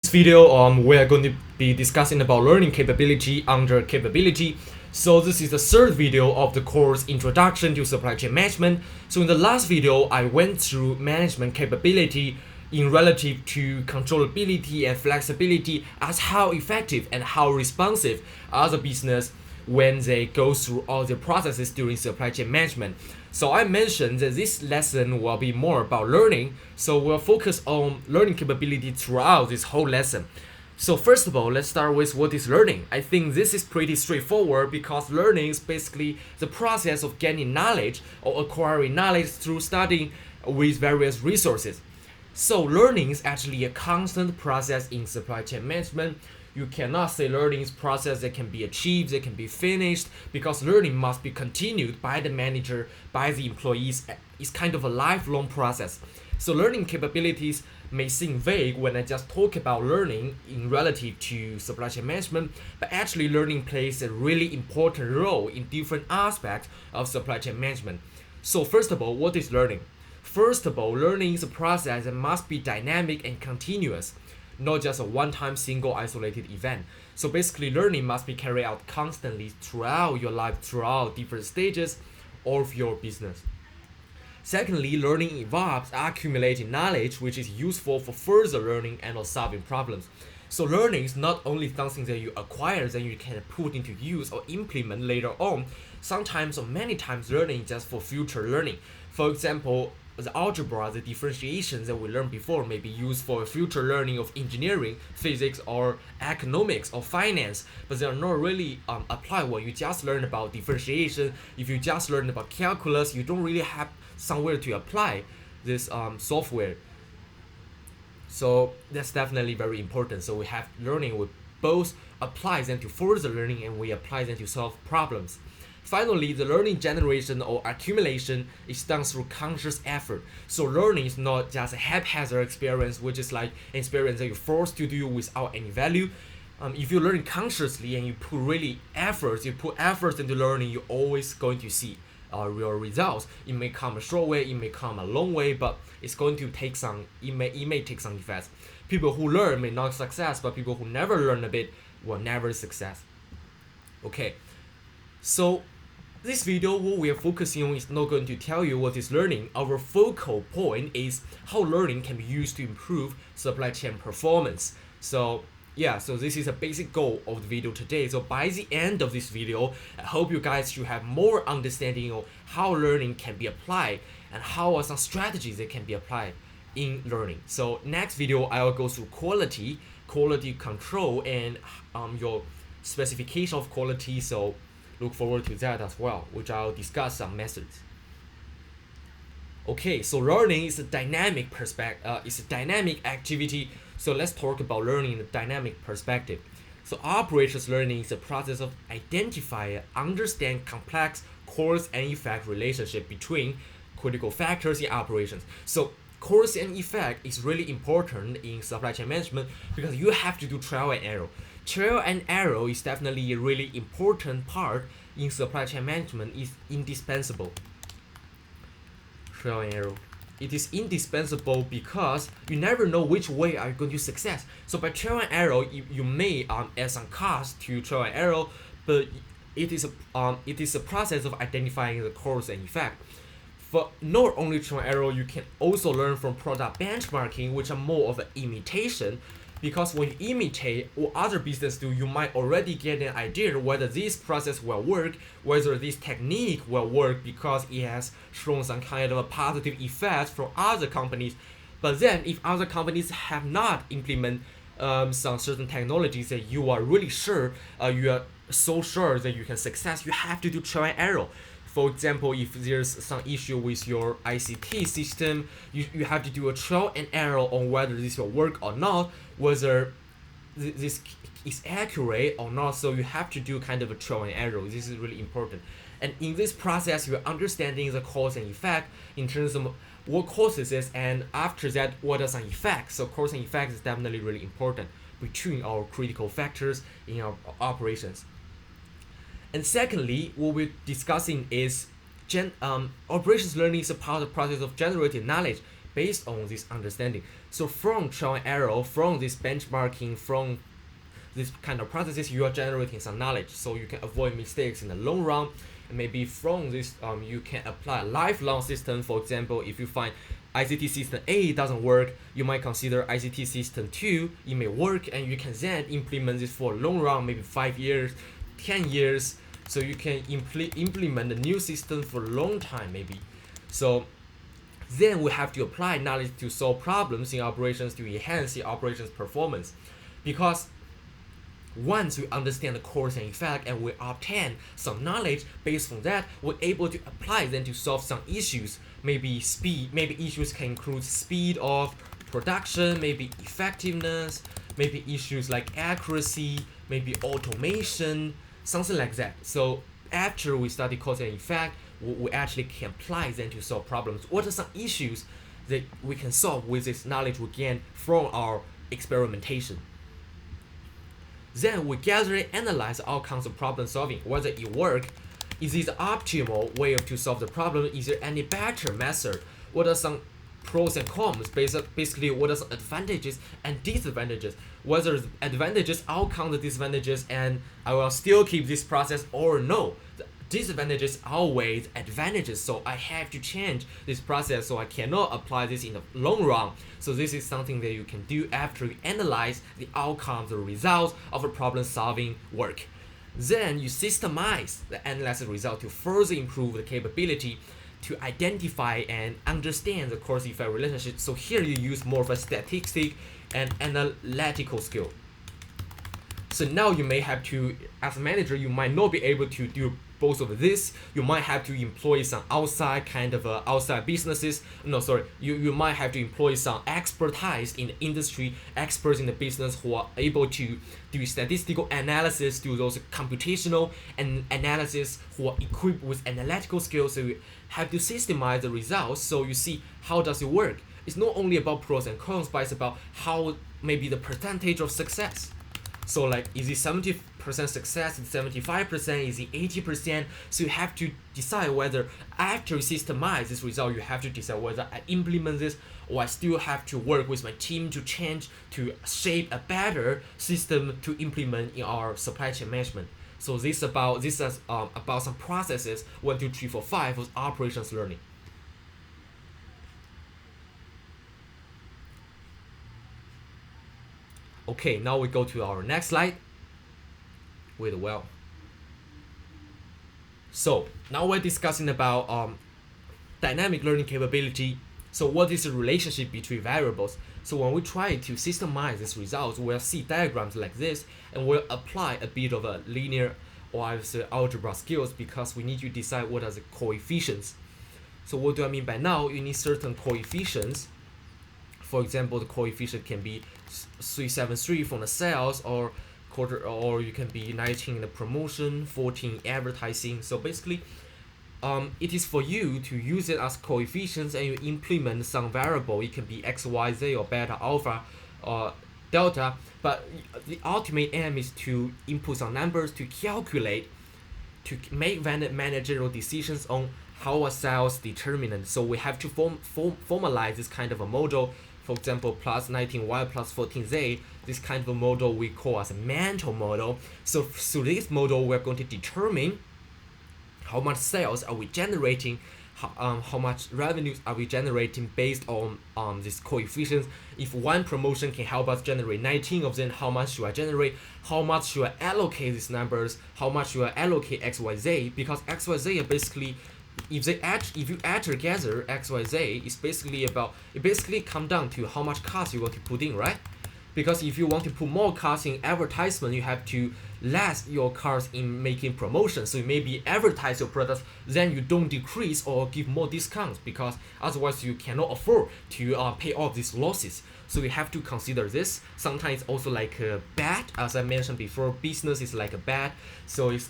This video, we are going to be discussing about learning capability under capability. So this is the third video of the course Introduction to Supply Chain Management. So in the last video, I went through management capability in relative to controllability and flexibility as how effective and how responsive are the business when they go through all the processes during supply chain management. So I mentioned that this lesson will be more about learning, so we'll focus on learning capability throughout this whole lesson. So first of all, let's start with what is learning. I think this is pretty straightforward because learning is basically the process of gaining knowledge or acquiring knowledge through studying with various resources. So learning is actually a constant process in supply chain management. You cannot say learning is a process that can be achieved, that can be finished, because learning must be continued by the manager, by the employees. It's kind of a lifelong process. So learning capabilities may seem vague when I just talk about learning in relative to supply chain management, but actually learning plays a really important role in different aspects of supply chain management. So first of all, what is learning? First of all, learning is a process that must be dynamic and continuous, not just a one-time single isolated event. So basically learning must be carried out constantly throughout your life, throughout different stages of your business. Secondly, learning involves accumulating knowledge which is useful for further learning and or solving problems. So learning is not only something that you acquire that you can put into use or implement later on. Sometimes or many times learning is just for future learning. For example, the algebra, the differentiations that we learned before may be used for future learning of engineering, physics, or economics or finance, but they are not really applied when you just learn about differentiation. If you just learn about calculus, you don't really have somewhere to apply this software. So that's definitely very important. So we have learning, we both apply them to further learning and we apply them to solve problems. Finally, the learning generation or accumulation is done through conscious effort. So learning is not just a haphazard experience, which is like an experience that you're forced to do without any value. If you learn consciously and you put efforts into learning, you're always going to see real results. It may come a short way, it may come a long way, but it may take some effects. People who learn may not success, but people who never learn a bit will never success. Okay, so this video, what we are focusing on is not going to tell you what is learning. Our focal point is how learning can be used to improve supply chain performance. So this is a basic goal of the video today. So by the end of this video, I hope you guys should have more understanding of how learning can be applied and how are some strategies that can be applied in learning. So next video, I will go through quality control, and your specification of quality. So look forward to that as well, which I'll discuss some methods. Okay, so learning is a dynamic it's a dynamic activity. So let's talk about learning in a dynamic perspective. So operations learning is a process of identify and understand complex cause and effect relationship between critical factors in operations. So cause and effect is really important in supply chain management because you have to do trial and error. Trial and error is definitely a really important part in supply chain management. Is indispensable. Trial and error. It is indispensable because you never know which way are you going to success. So by trial and error, you may add some cost to trial and error, but it is a process of identifying the cause and effect. For not only trial and error, you can also learn from product benchmarking, which are more of an imitation. Because when you imitate what other business do, you might already get an idea whether this process will work, whether this technique will work because it has shown some kind of a positive effect from other companies. But then if other companies have not implemented some certain technologies that you are really sure, you are so sure that you can success, you have to do trial and error. For example, if there's some issue with your ICT system, you have to do a trial and error on whether this will work or not, whether this is accurate or not. So you have to do kind of a trial and error. This is really important. And in this process, you're understanding the cause and effect in terms of what causes this, and after that, what are some effects. So cause and effect is definitely really important between our critical factors in our operations. And secondly, what we're discussing is operations learning is a part of the process of generating knowledge based on this understanding. So from trial and error, from this benchmarking, from this kind of processes, you are generating some knowledge, so you can avoid mistakes in the long run. And maybe from this, you can apply a lifelong system. For example, if you find ICT system A doesn't work, you might consider ICT system 2, it may work, and you can then implement this for a long run, maybe 5 years, 10 years. So you can implement a new system for a long time maybe. So then we have to apply knowledge to solve problems in operations to enhance the operations performance. Because once we understand the cause and effect and we obtain some knowledge based on that, we're able to apply them to solve some issues. Maybe speed, maybe issues can include speed of production, maybe effectiveness, maybe issues like accuracy, maybe automation, something like that. So after we study cause and effect, we actually can apply them to solve problems. What are some issues that we can solve with this knowledge we gain from our experimentation? Then we gather and analyze all kinds of problem solving, whether it works. Is it the optimal way to solve the problem? Is there any better method? What are some pros and cons? Basically, what are some advantages and disadvantages? Whether the advantages outcome the disadvantages and I will still keep this process, or no. The disadvantages outweigh the advantages, so I have to change this process, so I cannot apply this in the long run. So this is something that you can do after you analyze the outcomes, the results of a problem solving work. Then you systemize the analysis result to further improve the capability to identify and understand the cause-effect relationship. So here you use more of a statistic and analytical skill. So now you may have to, as a manager, you might not be able to do both of this. You might have to employ some outside businesses. No, sorry. You might have to employ some expertise in the industry, experts in the business who are able to do statistical analysis, do those computational and analysis, who are equipped with analytical skills. So you have to systemize the results. So you see how does it work. It's not only about pros and cons, but it's about how maybe the percentage of success. So like, is it 70% success, is it 75%, is it 80%? So you have to decide whether after you systemize this result, you have to decide whether I implement this or I still have to work with my team to change, to shape a better system to implement in our supply chain management. So this is about some processes, 1, 2, 3, 4, 5 of operations learning. Okay, now we go to our next slide. Wait a while. So now we're discussing about dynamic learning capability. So what is the relationship between variables? So when we try to systemize these results, we'll see diagrams like this, and we'll apply a bit of a linear or I would say algebra skills, because we need to decide what are the coefficients. So what do I mean by now? You need certain coefficients. For example, the coefficient can be 373 from the sales, or you can be 19 in the promotion, 14 in advertising. So basically, it is for you to use it as coefficients, and you implement some variable. It can be x, y, z, or beta, alpha, or delta. But the ultimate aim is to input some numbers to calculate, to make managerial decisions on how a sales determinant. So we have to formalize this kind of a model. For example, plus 19y plus 14z, this kind of a model we call as a mental model. So through this model, we're going to determine how much sales are we generating, how much revenues are we generating based on these coefficients. If one promotion can help us generate 19 of them, how much should I generate? How much should I allocate these numbers? How much should I allocate x, y, z? Because x, y, z are basically, if you add together x, y, z, it basically come down to how much cost you want to put in, right? Because if you want to put more cost in advertisement, you have to less your cost in making promotions. So you maybe advertise your products, then you don't decrease or give more discounts, because otherwise you cannot afford to pay off these losses. So we have to consider this. Sometimes it's also like a bet, as I mentioned before. Business is like a bet. So it's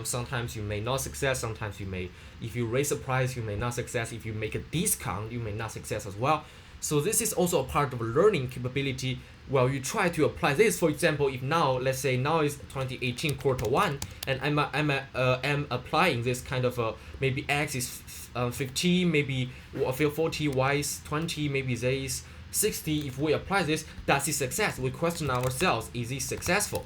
sometimes you may not success. Sometimes you may, if you raise the price, you may not success. If you make a discount, you may not success as well. So this is also a part of learning capability. Well, you try to apply this. For example, if now, let's say now is 2018 quarter one, and I'm applying this kind of maybe X is 15, maybe 40, Y is 20, maybe Z is 60. If we apply this, that's a success. We question ourselves, is it successful?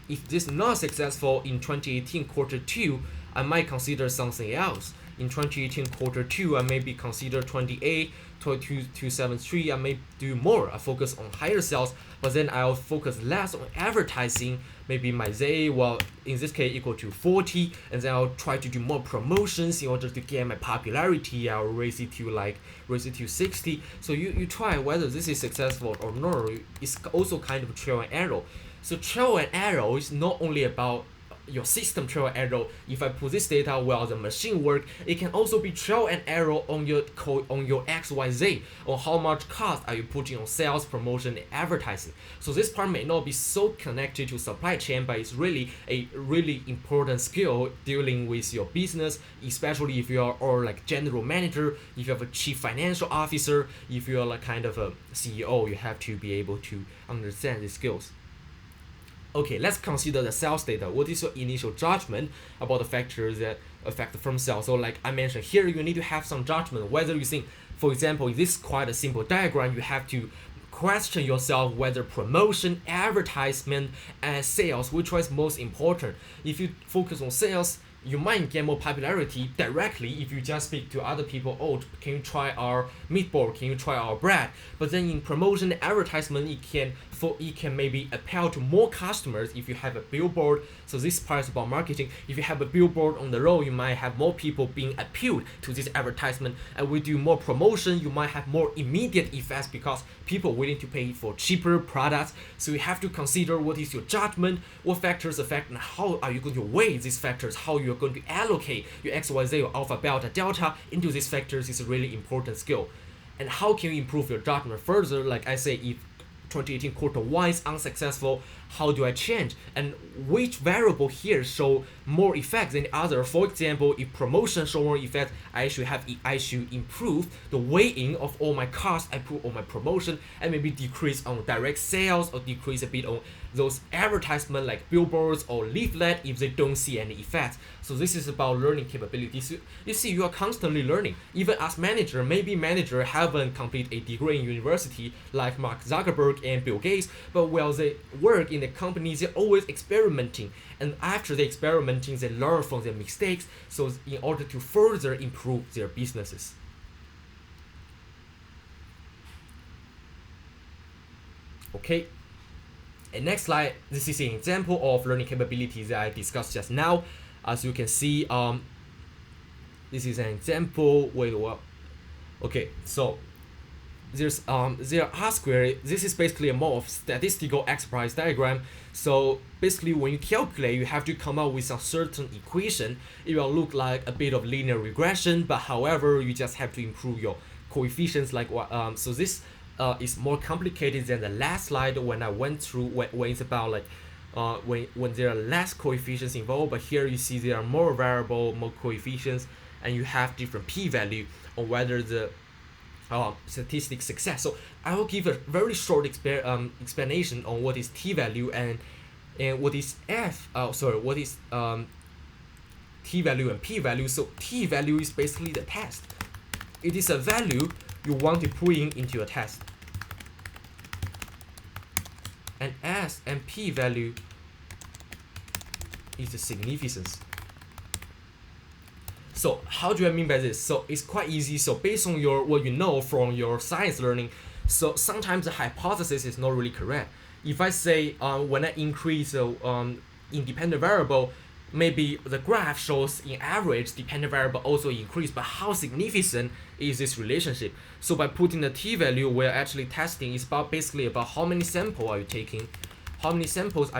If this is not successful in 2018 quarter two, I might consider something else. In 2018 quarter two, I maybe consider 28, 2273. I may do more. I focus on higher sales, but then I'll focus less on advertising. Maybe my Z, well, in this case, equal to 40, and then I'll try to do more promotions in order to get my popularity. I'll raise it to 60. So you try whether this is successful or not. It's also kind of trial and error. So trial and error is not only about your system trial and error. If I put this data while the machine work, it can also be trial and error on your code, on your XYZ, on how much cost are you putting on sales, promotion, and advertising. So this part may not be so connected to supply chain, but it's really a really important skill dealing with your business, especially if you are or like general manager, if you have a chief financial officer, if you are like kind of a CEO, you have to be able to understand these skills. Okay, let's consider the sales data. What is your initial judgment about the factors that affect the firm sales? So like I mentioned here, you need to have some judgment whether you think, for example, this is quite a simple diagram, you have to question yourself whether promotion, advertisement, and sales, which one is most important. If you focus on sales, you might get more popularity directly if you just speak to other people. Oh, can you try our meatball? Can you try our bread? But then in promotion advertisement, it can maybe appeal to more customers if you have a billboard. So this part is about marketing. If you have a billboard on the road, you might have more people being appealed to this advertisement. And we do more promotion, you might have more immediate effects because people willing to pay for cheaper products. So you have to consider what is your judgment, what factors affect, and how are you going to weigh these factors, how you're going to allocate your XYZ or alpha, beta, delta into these factors is a really important skill. And how can you improve your judgment further? Like I say, if 2018 quarter one is unsuccessful, how do I change? And which variable here show more effects than the other? For example, if promotion show more effects, I should improve the weighing of all my costs I put on my promotion, and maybe decrease on direct sales or decrease a bit on those advertisement like billboards or leaflet if they don't see any effects. So this is about learning capabilities. You see, you are constantly learning. Even as manager, maybe manager haven't completed a degree in university like Mark Zuckerberg and Bill Gates, but while they work in the companies, they're always experimenting. And after they experimenting, they learn from their mistakes. So in order to further improve their businesses. Okay. And next slide, this is an example of learning capabilities that I discussed just now. As you can see, this is an example. Okay, so there's there R squared. This is basically a more of statistical exercise diagram. So basically, when you calculate, you have to come up with a certain equation. It will look like a bit of linear regression, but however, you just have to improve your coefficients. Like so this is more complicated than the last slide when I went through when it's about like when there are less coefficients involved, but here you see there are more variable, more coefficients, and you have different p-value on whether the statistic success. So I will give a very short explanation on what is t-value and what is what is t-value and p-value. So t-value is basically the test. It is a value you want to put into a test. And S and P value is the significance. So how do I mean by this? So it's quite easy. So based on what you know from your science learning, so sometimes the hypothesis is not really correct. If I say when I increase independent variable, maybe the graph shows in average dependent variable also increase, but how significant is this relationship? So by putting the t-value, we're actually testing is basically about how many samples are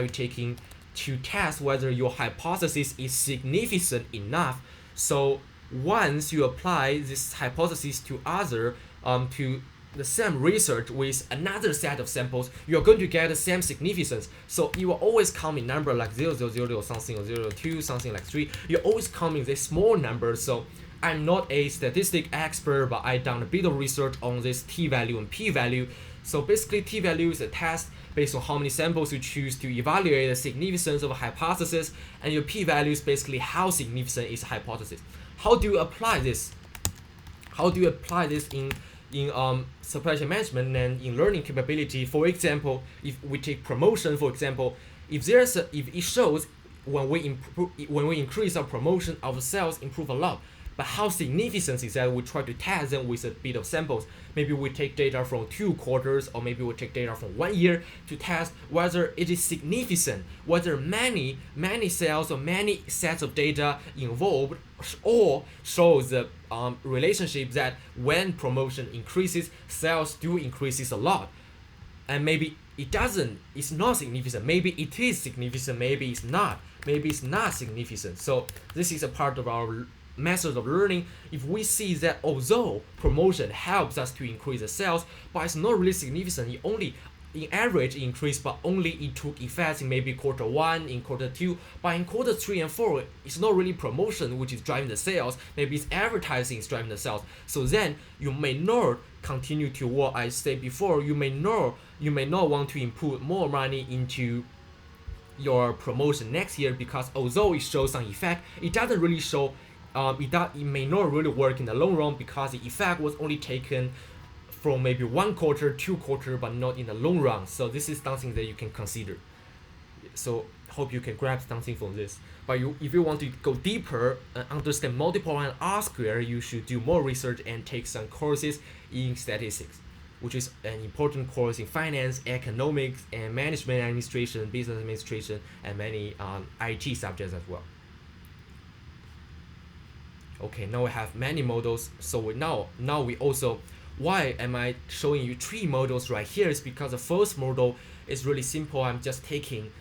you taking, to test whether your hypothesis is significant enough. So once you apply this hypothesis to to the same research with another set of samples, you're going to get the same significance. So it will always come in number like 0.000 something or 0.02 something like 3. You always come in this small number. So I'm not a statistic expert, but I done a bit of research on this t-value and p-value. So basically, t-value is a test based on how many samples you choose to evaluate the significance of a hypothesis, and your p-value is basically how significant is a hypothesis. How do you apply this? How do you apply this in supply chain management and in learning capability? For example, if we take promotion, for example, if it shows when we increase our promotion, our sales improve a lot. But how significant is that? We try to test them with a bit of samples. Maybe we take data from 2 quarters, or maybe we take data from 1 year to test whether it is significant, whether many sales or many sets of data involved or shows the relationship that when promotion increases, sales do increases a lot. And maybe it's not significant. Maybe it is significant, maybe it's not. Maybe it's not significant. So this is a part of our method of learning. If we see that although promotion helps us to increase the sales, but it's not really significant, it only in average increase, but only it took effect in maybe quarter 1, in quarter 2, but in quarter 3 and 4, it's not really promotion which is driving the sales, maybe it's advertising is driving the sales. So then you may not continue to what I said before, you may not want to input more money into your promotion next year, because although it shows some effect, it doesn't really show it may not really work in the long run, because the effect was only taken from maybe 1 quarter, 2 quarter, but not in the long run. So this is something that you can consider. So hope you can grab something from this. But if you want to go deeper and understand multiple and R square, you should do more research and take some courses in statistics, which is an important course in finance, economics, and management administration, business administration, and many IT subjects as well. Okay, now we have many models. So now we also, why am I showing you 3 models right here? Is because the first model is really simple. I'm just taking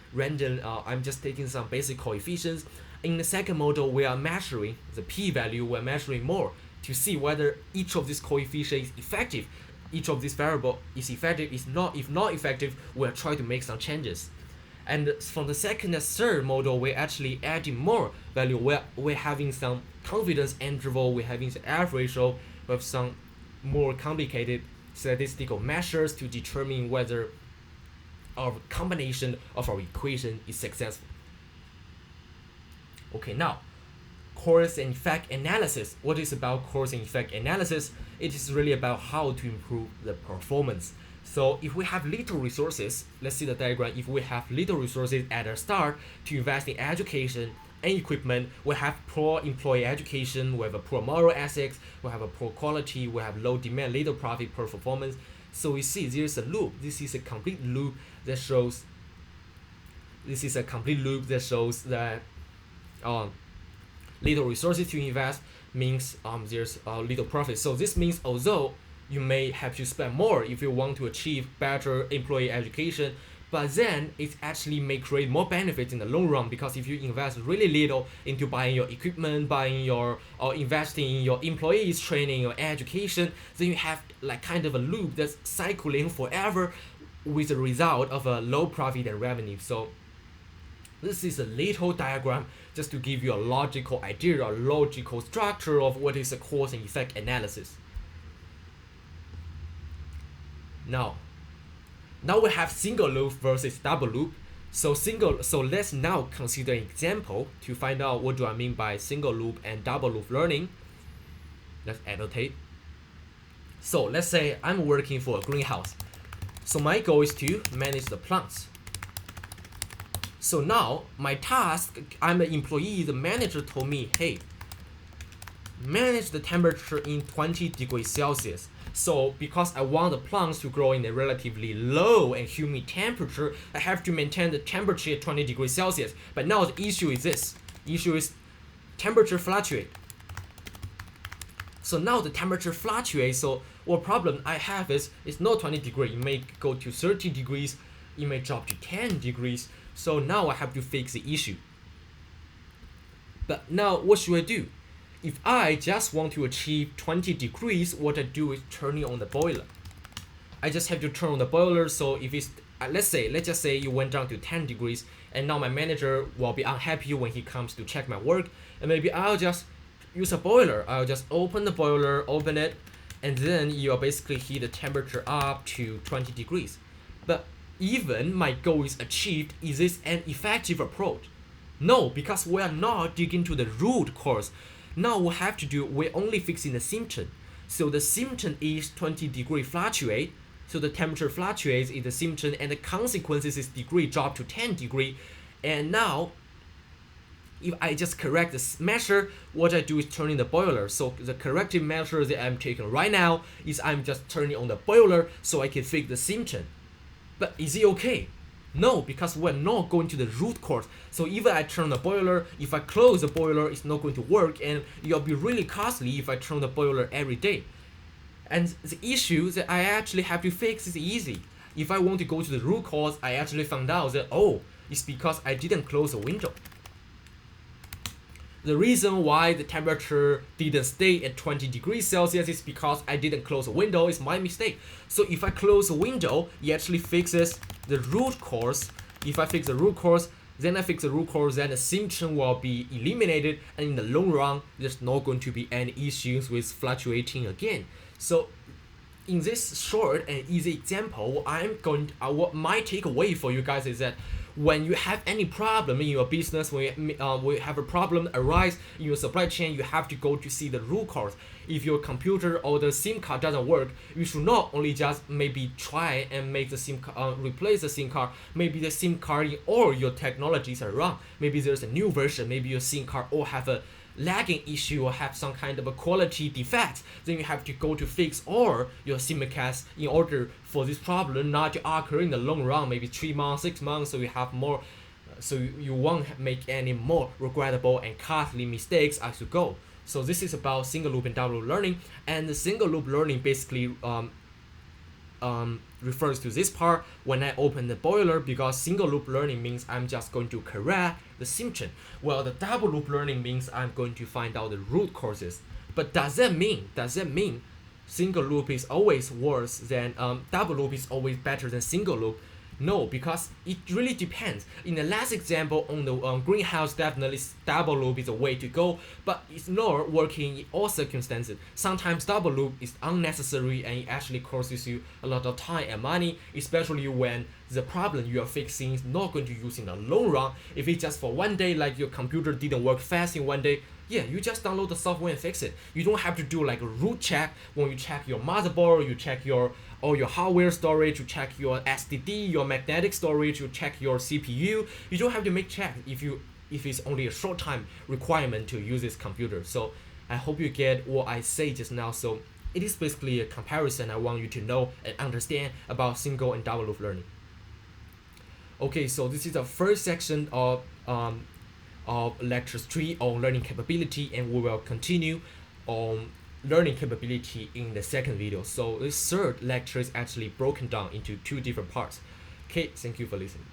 some basic coefficients. In the second model, we are measuring the p-value. We're measuring more to see whether each of these coefficients is effective. Each of these variable is effective. If not effective, we'll try to make some changes. And from the second and third model, we're actually adding more value. We're having some confidence interval, we're having the F ratio, with some more complicated statistical measures to determine whether our combination of our equation is successful. Okay, now cause and effect analysis. What is about cause and effect analysis? It is really about how to improve the performance. So if we have little resources, let's see the diagram. If we have little resources at the start to invest in education and equipment, we have poor employee education, we have a poor moral ethics, we have a poor quality, we have low demand, little profit per performance. So we see there's a loop. This is a complete loop that shows that little resources to invest means there's little profit. So this means although you may have to spend more if you want to achieve better employee education, but then it actually may create more benefits in the long run, because if you invest really little into buying your equipment, or investing in your employees, training, your education, then you have like kind of a loop that's cycling forever with the result of a low profit and revenue. So this is a little diagram just to give you a logical idea, a logical structure of what is a cause and effect analysis. Now we have single loop versus double loop. So let's now consider an example to find out what do I mean by single loop and double loop learning. Let's annotate. So let's say I'm working for a greenhouse. So my goal is to manage the plants. So now my task, I'm an employee, the manager told me, hey, manage the temperature in 20 degrees Celsius. So because I want the plants to grow in a relatively low and humid temperature, I have to maintain the temperature at 20 degrees Celsius. But now the issue is this. Issue is temperature fluctuate. So now the temperature fluctuates. So what problem I have is it's not 20 degrees. It may go to 30 degrees. It may drop to 10 degrees. So now I have to fix the issue. But now what should I do? If I just want to achieve 20 degrees, what I do is turning on the boiler. I just have to turn on the boiler. So if it's, let's just say you went down to 10 degrees, and now my manager will be unhappy when he comes to check my work, and maybe I'll just use a boiler, I'll just open the boiler, open it, and then you'll basically heat the temperature up to 20 degrees. But even my goal is achieved, is this an effective approach? No, because we are not digging to the root cause. Now we have to do, we're only fixing the symptom. So the symptom is 20 degree fluctuate. So the temperature fluctuates in the symptom, and the consequences is degree drop to 10 degree. And now, if I just correct this measure, what I do is turning the boiler. So the corrective measure that I'm taking right now is I'm just turning on the boiler so I can fix the symptom. But is it okay? No, because we're not going to the root cause. So even I turn the boiler, if I close the boiler, it's not going to work, and it'll be really costly if I turn the boiler every day. And the issue that I actually have to fix is easy. If I want to go to the root cause, I actually found out that, oh, it's because I didn't close the window. The reason why the temperature didn't stay at 20 degrees Celsius is because I didn't close the window. It's my mistake. So if I close the window, it actually fixes the root cause. If I fix the root cause, then the symptom will be eliminated, and in the long run, there's not going to be any issues with fluctuating again. So in this short and easy example, what my takeaway for you guys is that when you have any problem in your business, when you have a problem arise in your supply chain, you have to go to see the root cause. If your computer or the SIM card doesn't work, you should not only just maybe try and make the SIM card, replace the SIM card. Maybe the SIM card or your technologies are wrong. Maybe there's a new version. Maybe your SIM card or have a lagging issue or have some kind of a quality defect, then you have to go to fix all your SIM cards in order for this problem not to occur in the long run, maybe 3 months, 6 months, so you have more, so you won't make any more regrettable and costly mistakes as you go. So this is about single loop and double loop learning, and the single loop learning basically refers to this part when I open the boiler, because single loop learning means I'm just going to correct the symptom, while the double loop learning means I'm going to find out the root causes. But does that mean single loop is always worse than double loop is always better than single loop? No, because it really depends. In the last example on the greenhouse, definitely double loop is a way to go, but it's not working in all circumstances. Sometimes double loop is unnecessary and it actually causes you a lot of time and money, especially when the problem you are fixing is not going to use in the long run. If it's just for one day, like your computer didn't work fast in one day, yeah, you just download the software and fix it. You don't have to do like a root check when you check your motherboard, you check your hardware storage, you check your SSD, your magnetic storage, you check your CPU. You don't have to make checks if it's only a short time requirement to use this computer. So I hope you get what I say just now. So it is basically a comparison I want you to know and understand about single and double loop learning. Okay, so this is the first section of lecture 3 on learning capability, and we will continue on learning capability in the second video. So this third lecture is actually broken down into 2 different parts. Okay, thank you for listening.